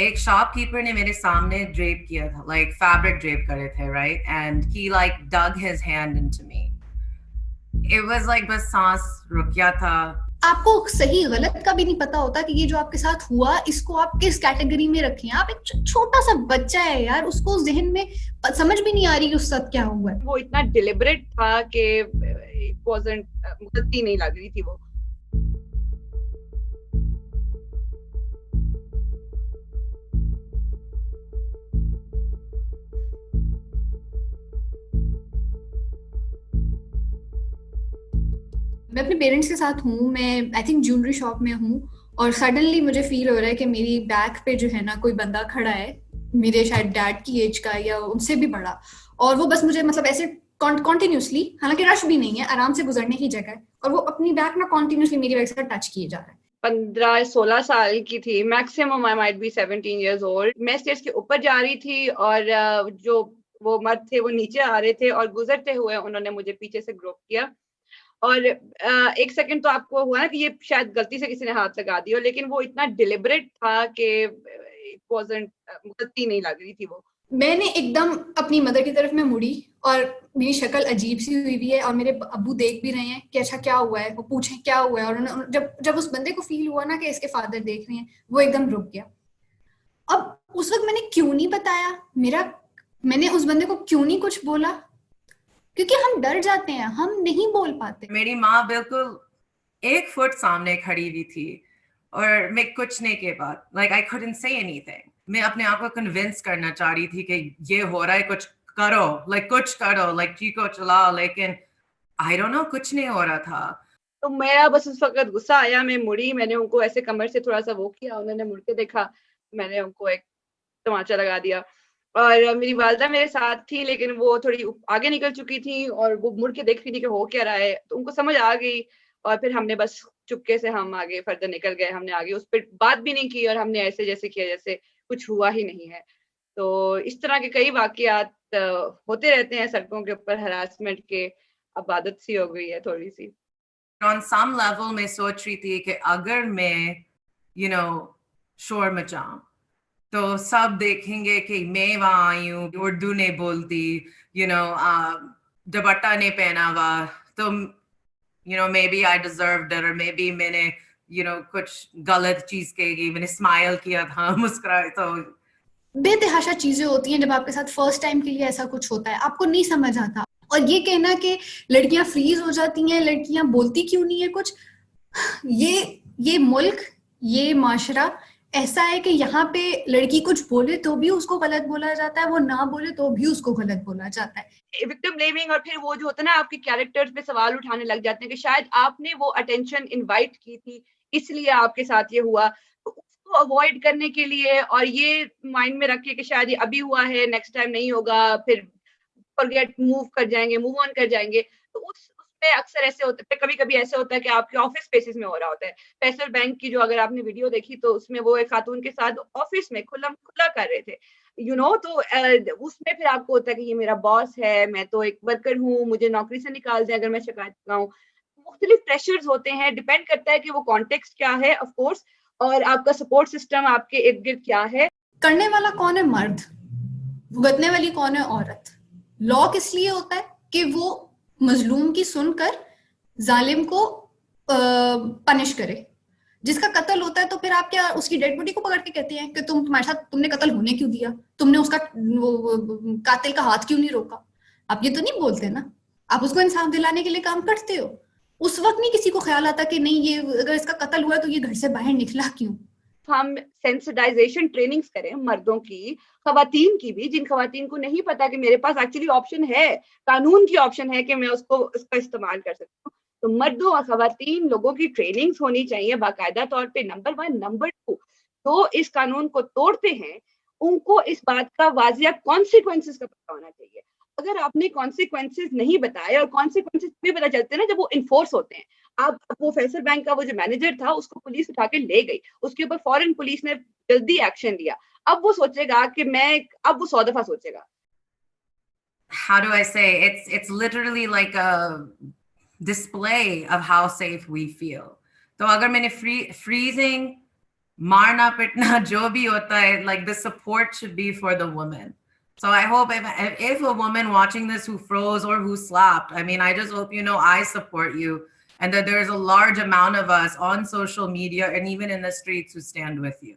एक शॉपकीपर ने मेरे सामने ड्रेप किया था, लाइक फैब्रिक ड्रेप करे थे, right, and he like dug his hand into me. It was like बस सांस रुक गया था. आपको सही गलत का भी नहीं पता होता कि ये जो आपके साथ हुआ इसको आप किस कैटेगरी में रखें. आप एक छोटा सा बच्चा है यार, उसको जहन में समझ भी नहीं आ रही कि उस साथ क्या हुआ है. वो इतना डिलिबरेट था कि इट वाजंट, गलती नहीं लग रही थी वो. मैं अपने पेरेंट्स के साथ हूँ, मैं आई थिंक ज्वेलरी शॉप में हूँ, और सडनली मुझे फील हो रहा है कि मेरी बैक पे जो है ना कोई बंदा खड़ा है, मेरे शायद डैड की एज का या उनसे भी बड़ा, और वो बस मुझे मतलब ऐसे कॉन्टिन्यूसली, हालांकि रश भी नहीं है, आराम से गुजरने की जगह है, और वो अपनी बैक ना कॉन्टिन्यूसली मेरी बैक से टच किए जा रहा है. 15-16 साल की थी maximum, I might be 17 years old. मैं स्टेज के ऊपर जा रही थी और जो वो मर्द थे वो नीचे आ रहे थे और गुजरते हुए उन्होंने मुझे पीछे से ग्रुप किया. और एक सेकंड तो आपको हुआ ना कि ये शायद गलती से किसी ने हाथ लगा दिया, लेकिन वो इतना डिलिबरेट था कि इट वाजंट, गलती नहीं लग रही थी वो. मैंने एकदम अपनी मदर की तरफ में मुड़ी, और मेरी शक्ल अजीब सी हुई हुई है, और मेरे अब्बू देख भी रहे हैं कि अच्छा क्या हुआ है, वो पूछें क्या हुआ है, और जब जब उस बंदे को फील हुआ ना कि इसके फादर देख रहे हैं, वो एकदम रुक गया. अब उस वक्त मैंने क्यों नहीं बताया, मैंने उस बंदे को क्यों नहीं कुछ बोला, क्योंकि हम डर जाते हैं, हम नहीं बोल पाते. मेरी माँ बिल्कुल 1 फुट सामने खड़ी हुई थी और मैं कुछ नहीं के बाद, like I couldn't say anything. मैं अपने आप को कन्विंस करना चाह रही थी कि ये हो रहा है, कुछ करो, लाइक कुछ करो, लाइक चीको चलाओ, लेकिन आई डोंट नो, कुछ नहीं हो रहा था. तो मेरा बस उस वक्त गुस्सा आया, मैं मुड़ी, मैंने उनको ऐसे कमर से थोड़ा सा वो किया, उन्होंने मुड़ के देखा, मैंने उनको एक तमाचा लगा दिया. और मेरी वालदा मेरे साथ थी, लेकिन वो थोड़ी आगे निकल चुकी थी और वो मुड़ के देख रही थी कि हो क्या रहा है, तो उनको समझ आ गई. और फिर हमने बस चुपके से हम आगे फर्दर निकल गए, हमने आगे उस पर बात भी नहीं की और हमने ऐसे जैसे किया जैसे कुछ हुआ ही नहीं है. तो इस तरह के कई वाकयात होते रहते हैं सड़कों के ऊपर, हरासमेंट के. अब आदत सी हो गई है थोड़ी सी. ऑन सम लेवल मैं सोच रही थी कि अगर मैं यू नो शोर मचाऊं तो सब देखेंगे कि मैं वहां आई हूँ, उर्दू नहीं बोलती, यू नो दुपट्टा नहीं पहना हुआ, तो maybe I deserved it, और मे बी मैंने कुछ गलत चीज कही, मैंने स्माइल किया था, मुस्कुराए, तो बेतहाशा चीजें होती हैं जब आपके साथ फर्स्ट टाइम के लिए ऐसा कुछ होता है, आपको नहीं समझ आता. और ये कहना कि लड़कियां फ्रीज हो जाती हैं, लड़कियां बोलती क्यों नहीं है कुछ, ये मुल्क, ये माशरा ऐसा है कि यहाँ पे लड़की कुछ बोले तो भी उसको गलत बोला जाता है, वो ना बोले तो भी उसको गलत बोला जाता है. विक्टिम ब्लेमिंग, और फिर वो जो होता है ना आपके कैरेक्टर्स पे सवाल उठाने लग जाते हैं कि शायद आपने वो अटेंशन इनवाइट की थी इसलिए आपके साथ ये हुआ. तो उसको अवॉइड करने के लिए और ये माइंड में रखिए कि शायद ये अभी हुआ है, नेक्स्ट टाइम नहीं होगा, फिर फॉरगेट, मूव कर जाएंगे, मूव ऑन कर जाएंगे. तो उसमें अक्सर ऐसे होता है, कभी कभी ऐसे होता है कि आपके ऑफिस स्पेसिस में हो रहा होता है. फैसल बैंक की जो अगर आपने वीडियो देखी तो उसमें वो एक खातून के साथ ऑफिस में खुला खुला कर रहे थे, तो उसमें फिर आपको होता है कि ये मेरा बॉस है, मैं तो एक वर्कर हूँ, मुझे नौकरी से निकाल दें अगर मैं शिकायत लगाऊं. मुख्तलिफ प्रेशर्स होते हैं, डिपेंड करता है कि वो कॉन्टेक्स्ट क्या है ऑफ कोर्स, और आपका सपोर्ट सिस्टम आपके इर्द गिर्द क्या है. करने वाला कौन है? मर्द. भुगतने वाली कौन है? औरत. लॉ किस लिए होता है? कि वो मजलूम की सुनकर जालिम को पनिश करे. जिसका कत्ल होता है तो फिर आप क्या उसकी डेड बॉडी को पकड़ के कहते हैं कि तुम्हारे साथ तुमने कत्ल होने क्यों दिया, तुमने उसका कातिल का हाथ क्यों नहीं रोका? आप ये तो नहीं बोलते ना, आप उसको इंसाफ दिलाने के लिए काम करते हो. उस वक्त नहीं किसी को ख्याल आता कि नहीं, ये अगर इसका कत्ल हुआ तो ये घर से बाहर निकला क्यों. हम सेंसिटाइजेशन ट्रेनिंग्स करें मर्दों की, खवातीन की भी, जिन खवातीन को नहीं पता कि मेरे पास एक्चुअली ऑप्शन है, कानून की ऑप्शन है कि मैं उसका इस्तेमाल कर सकती हूँ. तो मर्दों और खवातीन लोगों की ट्रेनिंग्स होनी चाहिए बाकायदा तौर पे, नंबर 1. नंबर 2, तो इस कानून को तोड़ते हैं उनको इस बात का वाजिया कॉन्सिक्वेंसेस का पता होना चाहिए. अगर आपने कॉन्सिक्वेंसेस नहीं बताए, और कॉन्सिक्वेंसेस भी पता चलते हैं ना जब वो इन्फोर्स होते हैं. अब वो फैसल बैंक का वो जो मैनेजर था उसको पुलिस उठा के ले गई, उसके ऊपर फॉरेन पुलिस ने जल्दी एक्शन लिया. अब वो सोचेगा कि अब वो 100 दफा सोचेगा. how do I say, it's literally like a display of how safe we feel. तो अगर मैंने freezing marna pitna jo bhi hota hai, like the support should be for the woman. So I hope if a woman watching this who froze or who slapped, I mean, I just hope you know I support you, and that there's a large amount of us on social media and even in the streets who stand with you.